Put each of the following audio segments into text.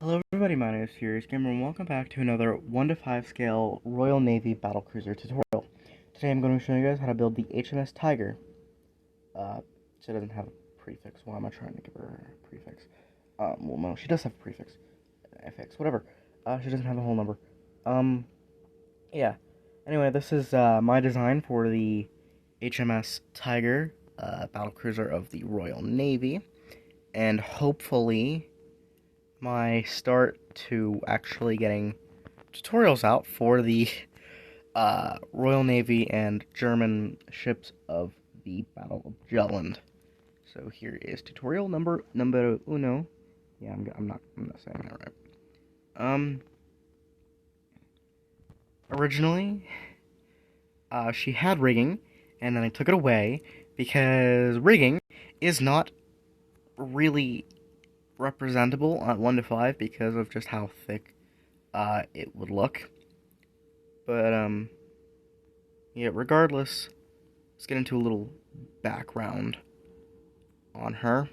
Hello everybody, my name is Furious Gamer and welcome back to another 1 to 5 scale Royal Navy Battlecruiser tutorial. Today I'm going to show you guys how to build the HMS Tiger. She doesn't have a prefix. Why am I trying to give her a prefix? Well no, she does have a prefix. FX, whatever. She doesn't have a whole number. Yeah. Anyway, this is my design for the HMS Tiger, Battlecruiser of the Royal Navy. And hopefully my start to actually getting tutorials out for the Royal Navy and German ships of the Battle of Jutland. So here is tutorial number uno. Yeah, I'm not saying that right. Originally, she had rigging, and then I took it away because rigging is not really representable on 1 to 5 because of just how thick it would look. But, yeah, regardless, let's get into a little background on her.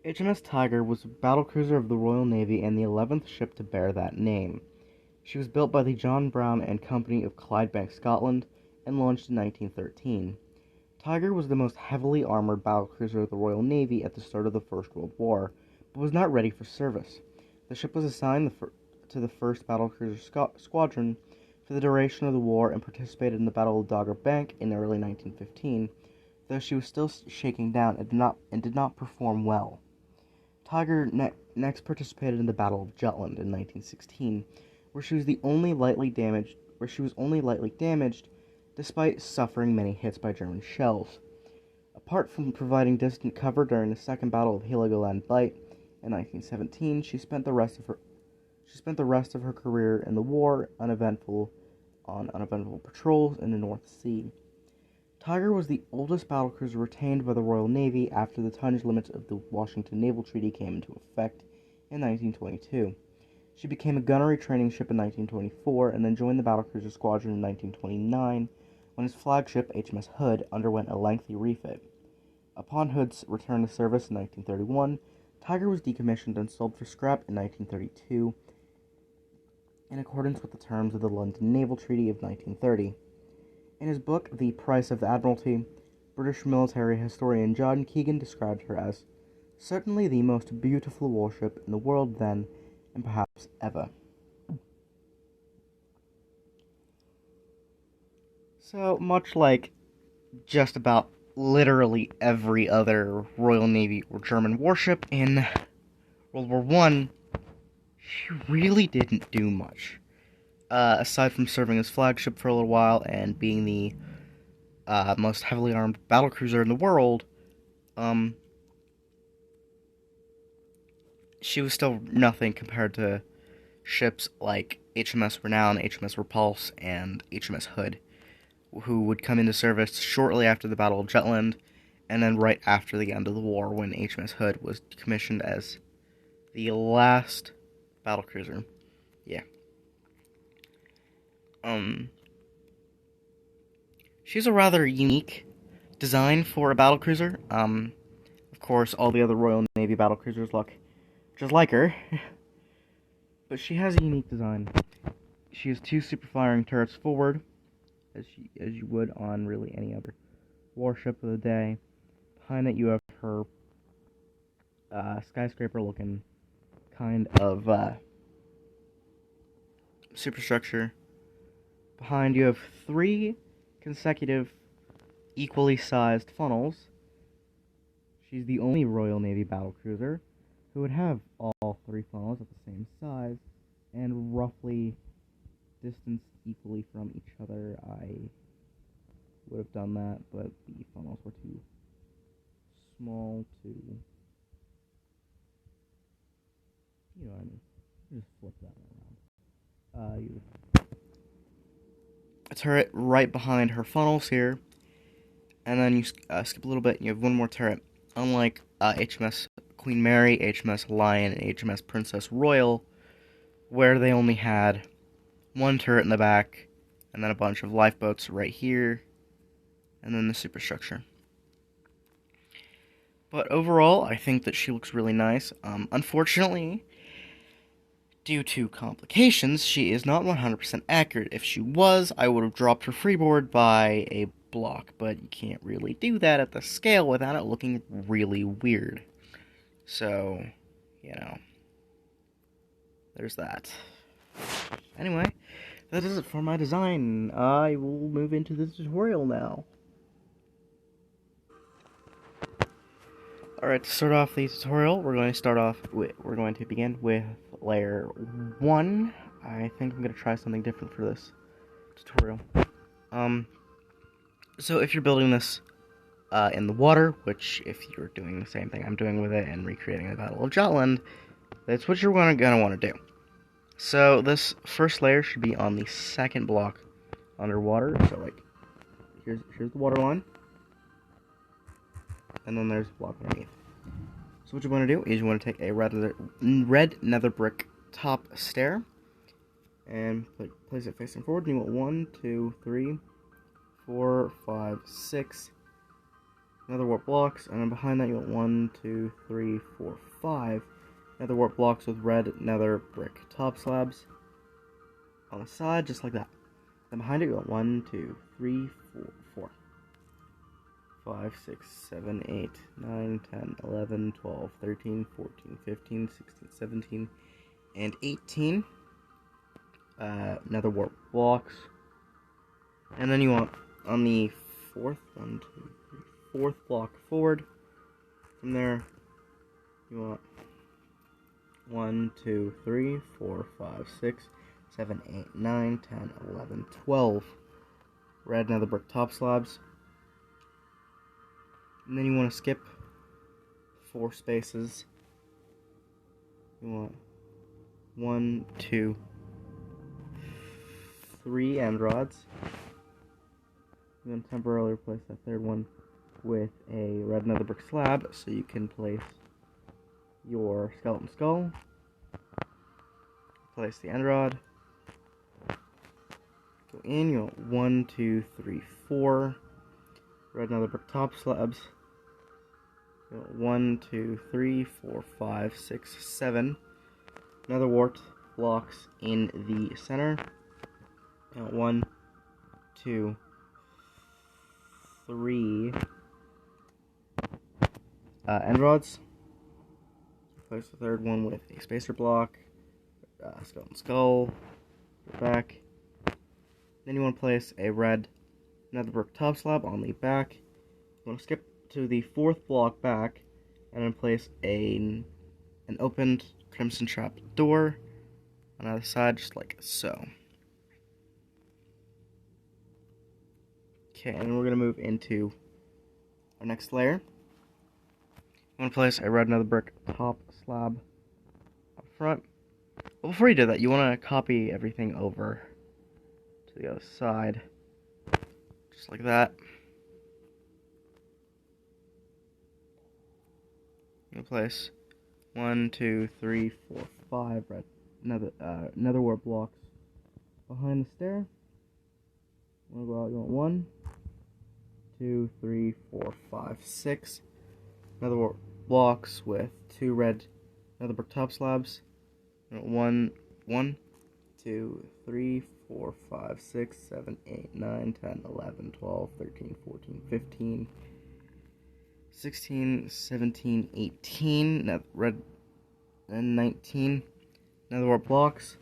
HMS Tiger was a battlecruiser of the Royal Navy and the 11th ship to bear that name. She was built by the John Brown and Company of Clydebank, Scotland, and launched in 1913. Tiger was the most heavily armored battlecruiser of the Royal Navy at the start of the First World War, but was not ready for service. The ship was assigned to the 1st Battlecruiser Squadron for the duration of the war and participated in the Battle of Dogger Bank in early 1915, though she was still shaking down and did not perform well. Tiger next participated in the Battle of Jutland in 1916, where she was only lightly damaged, despite suffering many hits by German shells. Apart from providing distant cover during the Second Battle of Heligoland Bight in 1917, she spent the rest of her career in the war on uneventful patrols in the North Sea. Tiger was the oldest battlecruiser retained by the Royal Navy after the tonnage limits of the Washington Naval Treaty came into effect in 1922. She became a gunnery training ship in 1924 and then joined the Battlecruiser Squadron in 1929 when its flagship, HMS Hood, underwent a lengthy refit. Upon Hood's return to service in 1931, Tiger was decommissioned and sold for scrap in 1932 in accordance with the terms of the London Naval Treaty of 1930. In his book, The Price of the Admiralty, British military historian John Keegan described her as certainly the most beautiful warship in the world then, and perhaps ever. So, much like just about literally every other Royal Navy or German warship in World War I, she really didn't do much. Aside from serving as flagship for a little while and being the most heavily armed battlecruiser in the world, she was still nothing compared to ships like HMS Renown, HMS Repulse, and HMS Hood, who would come into service shortly after the Battle of Jutland, and then right after the end of the war when HMS Hood was commissioned as the last battlecruiser. Yeah. She's a rather unique design for a battlecruiser. Of course, all the other Royal Navy battlecruisers look just like her, but she has a unique design. She has 2 super firing turrets forward, as you would on really any other warship of the day. Behind it, you have her skyscraper-looking kind of superstructure. Behind, you have 3 consecutive, equally sized funnels. She's the only Royal Navy battlecruiser who would have all 3 funnels at the same size and roughly distanced equally from each other. I would have done that, but the funnels were too small to, you know what I mean. Just flip that around. You a turret right behind her funnels here, and then you skip a little bit, and you have one more turret. Unlike HMS Queen Mary, HMS Lion, and HMS Princess Royal, where they only had 1 turret in the back, and then a bunch of lifeboats right here, and then the superstructure. But overall, I think that she looks really nice. Unfortunately, due to complications, she is not 100% accurate. If she was, I would have dropped her freeboard by a block, but you can't really do that at the scale without it looking really weird. So, there's that. Anyway, that is it for my design. I will move into the tutorial now. Alright, to start off the tutorial, we're going to begin with layer 1. I think I'm going to try something different for this tutorial. So if you're building this in the water, which if you're doing the same thing I'm doing with it and recreating the Battle of Jotland, that's what you're going to want to do. So this first layer should be on the second block underwater. So like, here's the water line. And then there's a block underneath. So what you want to do is you want to take a red nether brick top stair and place it facing forward. And you want 1, 2, 3, 4, 5, 6 nether wart blocks, and then behind that you want 1, 2, 3, 4, 5 nether wart blocks with red nether brick top slabs on the side, just like that. Then behind it you want 1, 2, 3, 4, 5, 6, 7, 8, 9, 10, 11, 12, 13, 14, 15, 16, 17, and 18 nether wart blocks. And then you want on the fourth block forward. From there, you want 1, 2, 3, 4, 5, 6, 7, 8, 9, 10, 11, 12 red nether brick top slabs. And then you want to skip 4 spaces. You want 1, 2, 3 end rods. And then temporarily replace that third one with a red nether brick slab so you can place your skeleton skull. Place the end rod. Go in, you want 1, 2, 3, 4 red nether brick top slabs. 1, 2, 3, 4, 5, 6, 7 nether wart blocks in the center. 1, 2, 3 end rods. Place the third one with a spacer block, skeleton skull, back. Then you want to place a red nether brick top slab on the back. You want to skip to the 4th block back, and then place an opened crimson trap door on the other side, just like so. Okay, and we're going to move into our next layer. I'm going to place a red nether brick top slab up front. But before you do that, you want to copy everything over to the other side, just like that. You'll place 1, 2, 3, 4, 5 red nether wart blocks behind the stair. You want 1, 2, 3, 4, 5, 6 nether wart blocks with 2 red nether brick top slabs. 1, 2, 3, 4, 5, 6, 7, 8, 9, 10, 11, 12, 13, 14, 15, 16, 17, 18 red, and 19 nether wart blocks.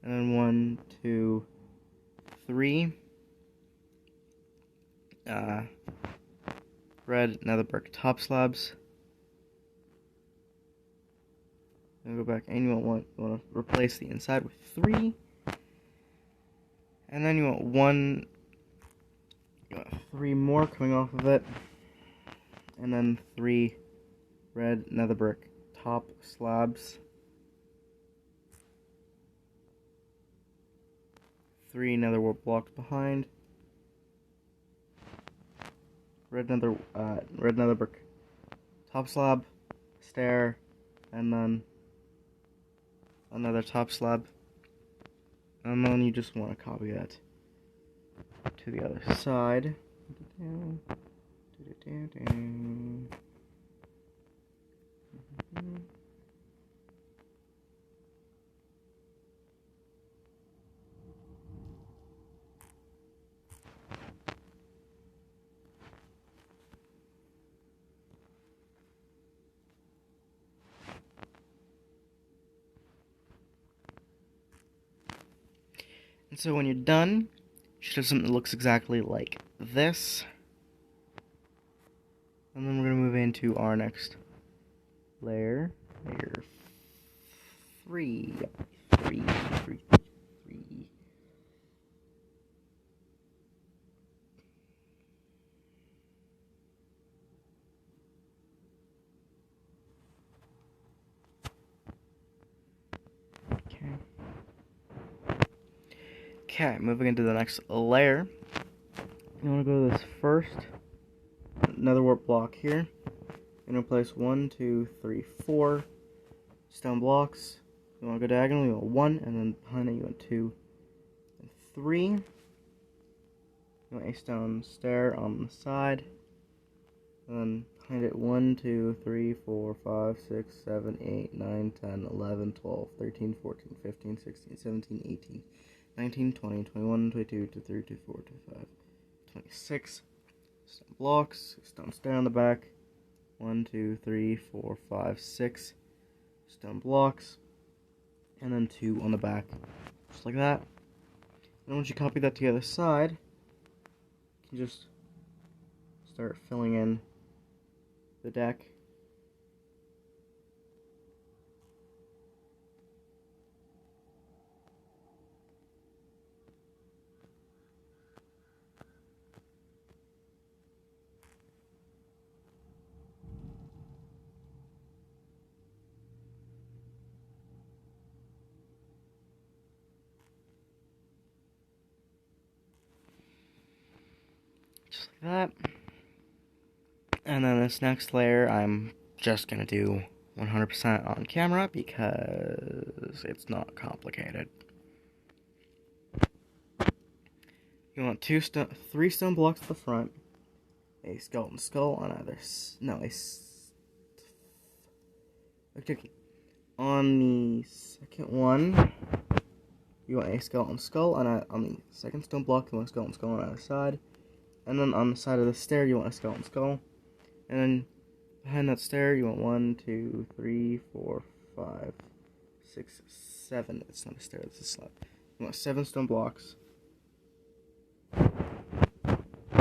And then 1, 2, 3 red nether brick top slabs. And go back, and you want to replace the inside with 3. And then you want 3 more coming off of it. And then 3 red nether brick top slabs. 3 nether wart blocks behind. Red nether brick top slab, stair, and then another top slab. And then you just want to copy that to the other side. And so when you're done, you should have something that looks exactly like this. And then we're going to move into our next layer. Layer 3. 3. Okay, moving into the next layer. You want to go to this first nether wart block here. You're going to place 1, 2, 3, 4 stone blocks. You want to go diagonally, you want 1, and then behind it you want 2 and 3. You want a stone stair on the side. And then behind it 1, 2, 3, 4, 5, 6, 7, 8, 9, 10, 11, 12, 13, 14, 15, 16, 17, 18, 19, 20, 21, 22, 23, 24, 25, 26. Stone blocks, stone stair on the back. 1, 2, 3, 4, 5, 6 stone blocks. And then 2 on the back. Just like that. And once you copy that to the other side, you can just start filling in the deck. Just like that. And then this next layer, I'm just going to do 100% on camera because it's not complicated. You want 3 stone blocks at the front, a skeleton skull on either. Okay. On the second one, you want a skeleton skull on the second stone block. You want a skeleton skull on either side, and then on the side of the stair, you want a skeleton skull. And then behind that stair, you want 1, 2, 3, 4, 5, 6, 7. It's not a stair, it's a slab. You want 7 stone blocks.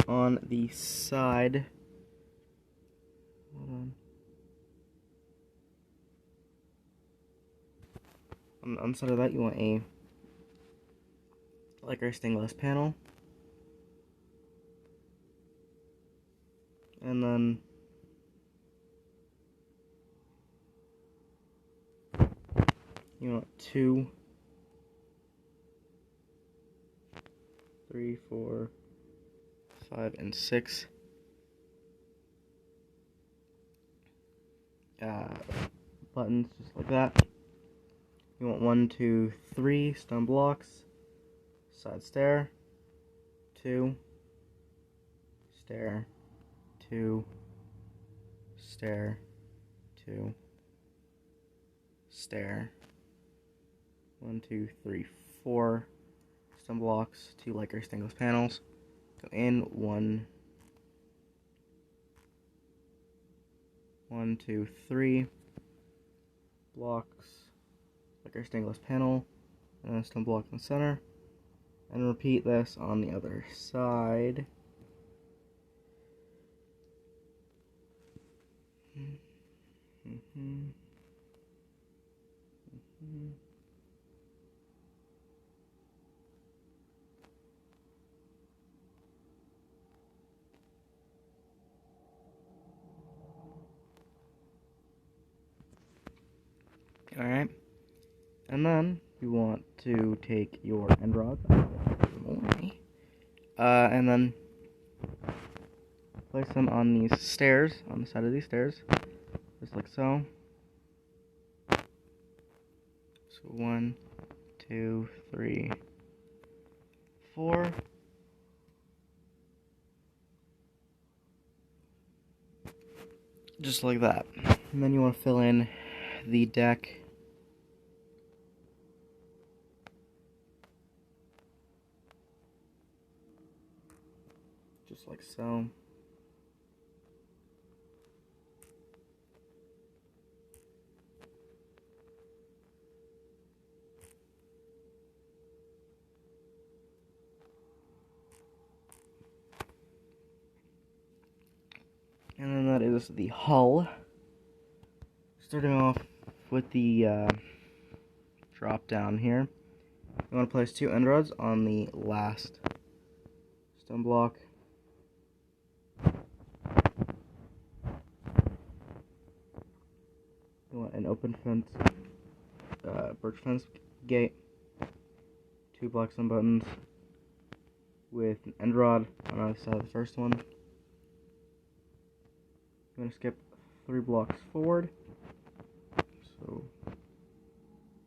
On the side, hold on the side of that, you want a lacquer stained glass panel. And then you want 2, 3, 4, 5, and 6 buttons, just like that. You want 1, 2, 3 stone blocks, side stair, 2, stair, 2, stair, 2, stair, 1, 2, 3, 4 stone blocks, 2 lacquer stained glass panels. Go in 1, 2, 3 blocks, lacquer stained glass panel, and a stone block in the center, and repeat this on the other side. Alright, and then you want to take your end rods, and then place them on these stairs, on the side of these stairs, just like so. So 1, 2, 3, 4. Just like that. And then you want to fill in the deck. Just like so. And then that is the hull. Starting off with the drop down here. You want to place 2 end rods on the last stone block. You want an open fence, birch fence gate, 2 black stone buttons with an end rod on either side of the first one. I'm going to skip 3 blocks forward. So,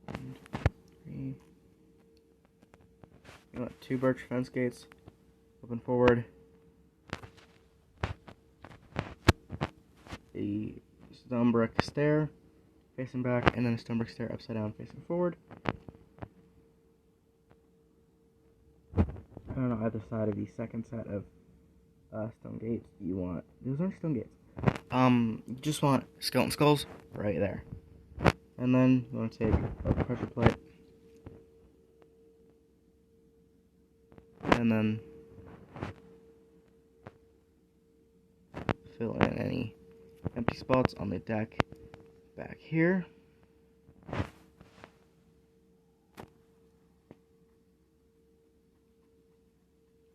1, 2, 3. You want 2 birch fence gates, open forward. A stone brick stair facing back, and then a stone brick stair upside down facing forward. And on either side of the second set of stone gates, you want, those aren't stone gates. You just want skeleton skulls right there. And then you want to take a pressure plate and then fill in any empty spots on the deck back here.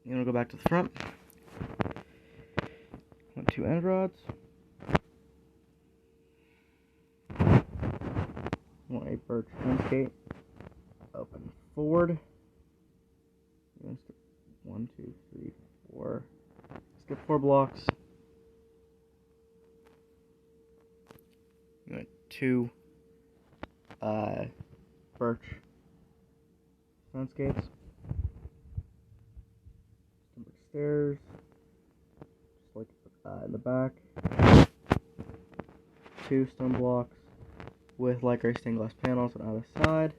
You want to go back to the front. Want 2 end rods. Want a birch fence gate. Open forward. 1, 2, 3, 4. Skip 4 blocks. You want 2 birch fence gates. Stairs, just like in the back. 2 stone blocks with light gray stained glass panels on either side.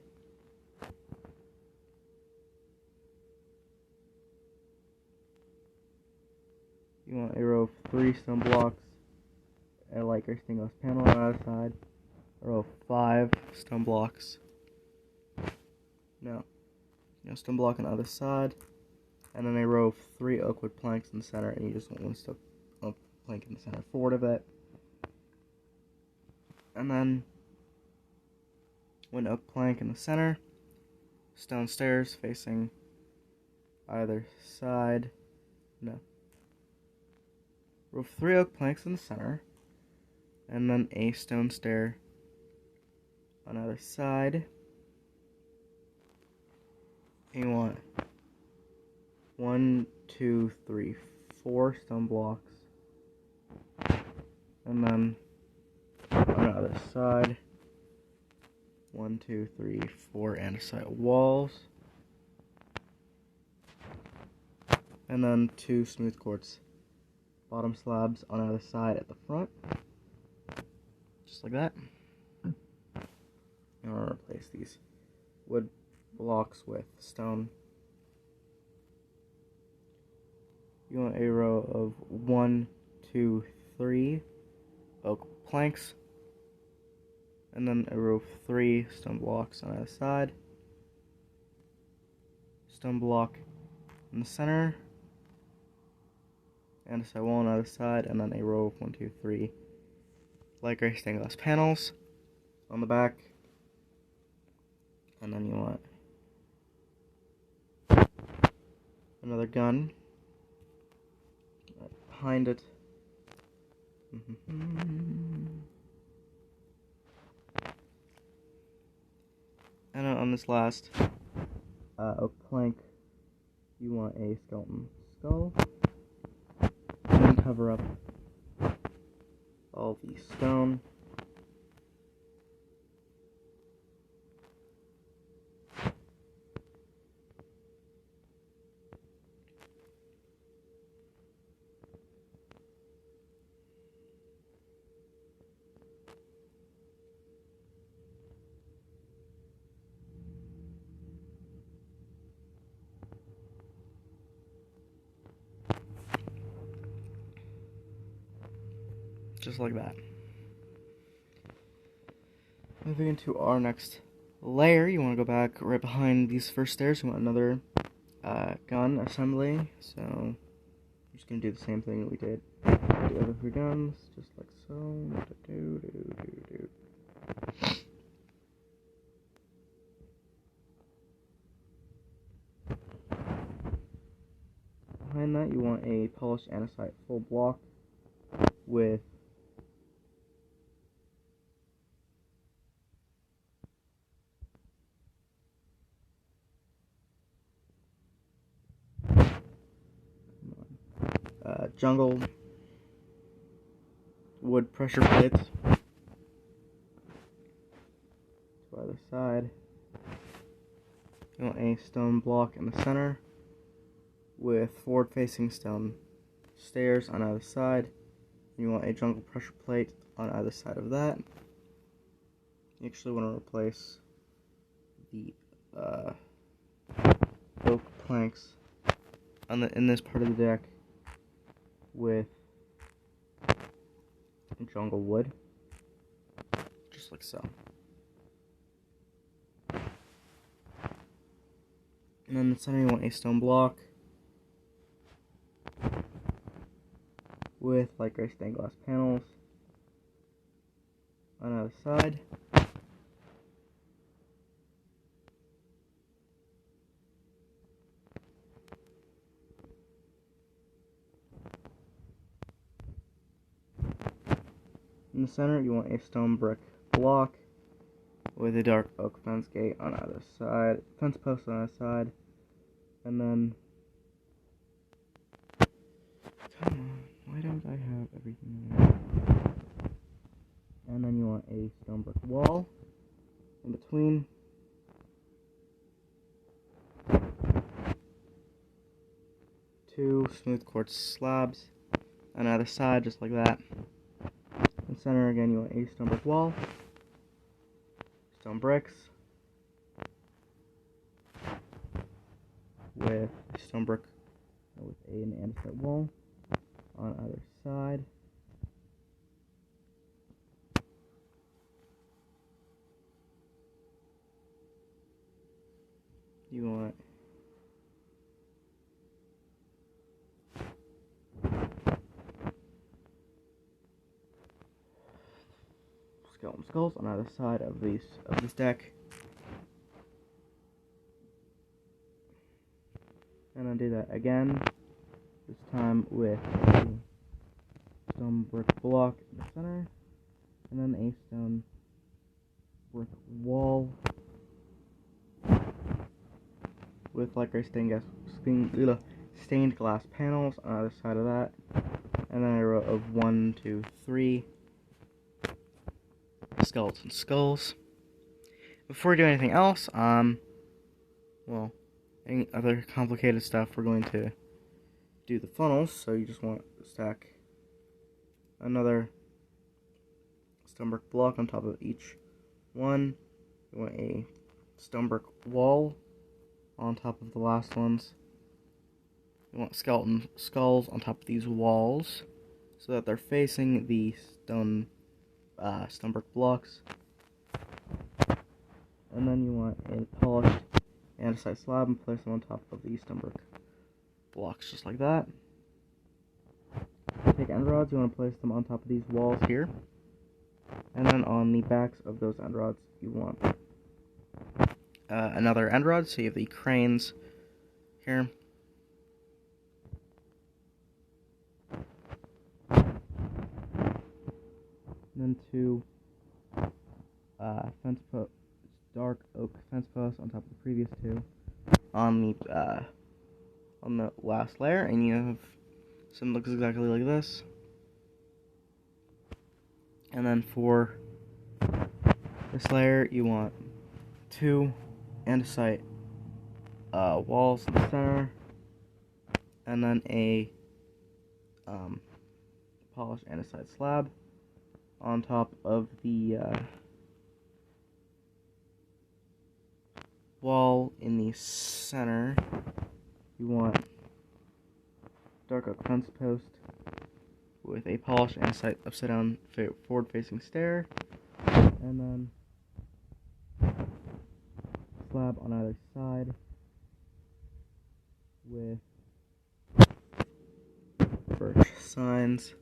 You want a row of 3 stone blocks, a light gray stained glass panel on either side. A row of 5 stone blocks. No stone block on either side. And then a row of 3 oak wood planks in the center, and you just want 1 stone oak plank in the center forward of it. And then 1 oak plank in the center, stone stairs facing either side. No. Row of 3 oak planks in the center, and then a stone stair on either side. And you want 1, 2, 3, 4 stone blocks, and then on the other side, 1, 2, 3, 4 andesite walls, and then 2 smooth quartz bottom slabs on either side at the front, just like that. I'm gonna replace these wood blocks with stone. You want a row of 1, 2, 3 oak planks, and then a row of 3 stone blocks on either side, stone block in the center, and a side wall on either side, and then a row of 1, 2, 3 light gray stained glass panels on the back, and then you want another gun behind it. And on this last oak plank, you want a skeleton skull, and then cover up all the stone. just like that. Moving into our next layer, you want to go back right behind these first stairs. You want another gun assembly, so I'm just going to do the same thing that we did with the other 3 guns, just like so. Behind that, you want a polished andesite full block with jungle wood pressure plates to either side. You want a stone block in the center with forward-facing stone stairs on either side. You want a jungle pressure plate on either side of that. You actually want to replace the oak planks in this part of the deck with jungle wood, just like so. And then in the center you want a stone block with light gray stained glass panels on either side. In the center, you want a stone brick block with a dark oak fence gate on either side, fence post on either side, and then, come on, why don't I have everything there? And then you want a stone brick wall in between. 2 smooth quartz slabs on either side, just like that. In the center, again, you want a stone brick wall, stone bricks, with a stone brick with an andesite wall on either side. You want skeleton skulls on either side of this deck. And then do that again, this time with a stone brick block in the center, and then a stone brick wall with light gray stained glass panels on either side of that, and then a row of 1, 2, 3 skeleton skulls. Before we do anything else, well, any other complicated stuff, we're going to do the funnels. So you just want to stack another stone brick block on top of each one. You want a stone brick wall on top of the last ones. You want skeleton skulls on top of these walls so that they're facing the stone brick blocks. And then you want a polished andesite slab and place them on top of these stone brick blocks, just like that. Take end rods, you want to place them on top of these walls here. And then on the backs of those end rods, you want another end rod, so you have the cranes here. And then 2 dark oak fence posts on top of the previous 2 on the last layer, and you have something that looks exactly like this. And then for this layer, you want 2 andesite walls in the center, and then a polished andesite slab on top of the wall in the center. You want dark oak fence post with a polished andesite upside down forward facing stair, and then slab on either side with birch signs.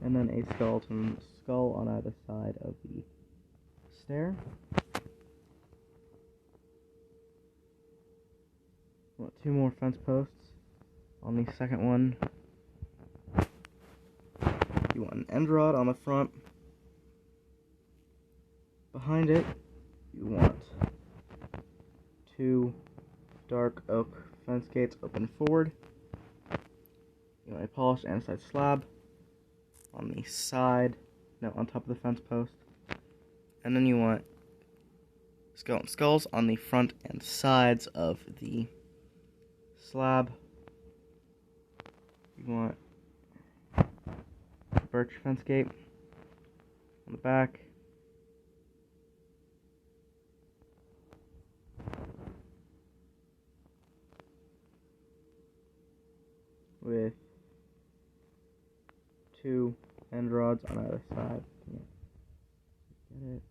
And then a skeleton skull on either side of the stair. You want 2 more fence posts on the second one. You want an end rod on the front. Behind it, you want 2 dark oak fence gates open forward. You want a polished andesite slab on the side, no, on top of the fence post. And then you want skeleton skulls on the front and sides of the slab. You want a birch fence gate on the back. With 2 end rods on either side. Get it?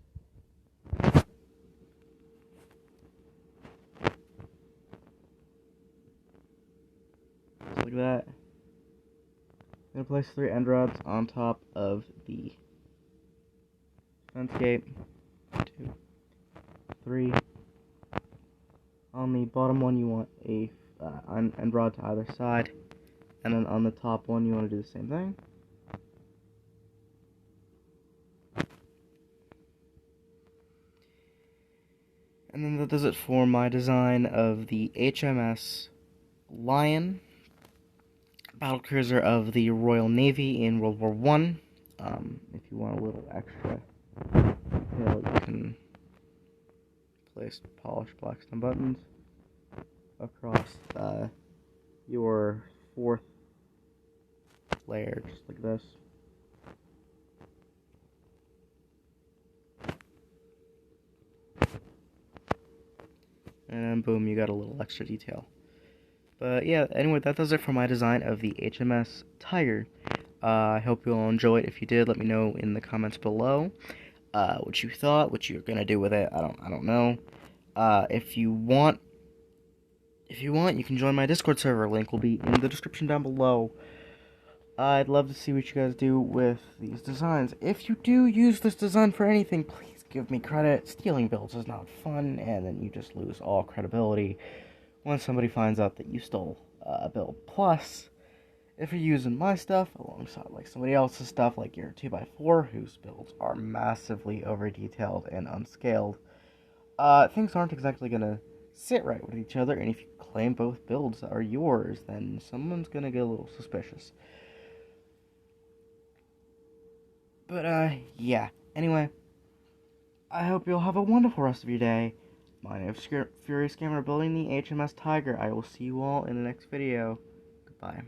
Just like that. I'm gonna place 3 end rods on top of the fence gate. 2, 3. On the bottom one, you want a end rod to either side, and then on the top one, you want to do the same thing. And then that does it for my design of the HMS Lion, battlecruiser of the Royal Navy in World War I. If you want a little extra detail, you can place polished blackstone buttons across your 4th layer, just like this. And boom, you got a little extra detail. But yeah, anyway, that does it for my design of the HMS Tiger. I hope you all enjoyed. If you did, let me know in the comments below what you thought, what you're gonna do with it. I don't know. If you want, you can join my Discord server. Link will be in the description down below. I'd love to see what you guys do with these designs. If you do use this design for anything, please give me credit. Stealing builds is not fun, and then you just lose all credibility when somebody finds out that you stole a build. Plus, if you're using my stuff alongside like somebody else's stuff, like your 2x4, whose builds are massively over-detailed and unscaled, things aren't exactly gonna sit right with each other, and if you claim both builds are yours, then someone's gonna get a little suspicious. But, yeah. Anyway, I hope you'll have a wonderful rest of your day. My name is Furious Gamer, building the HMS Tiger. I will see you all in the next video. Goodbye.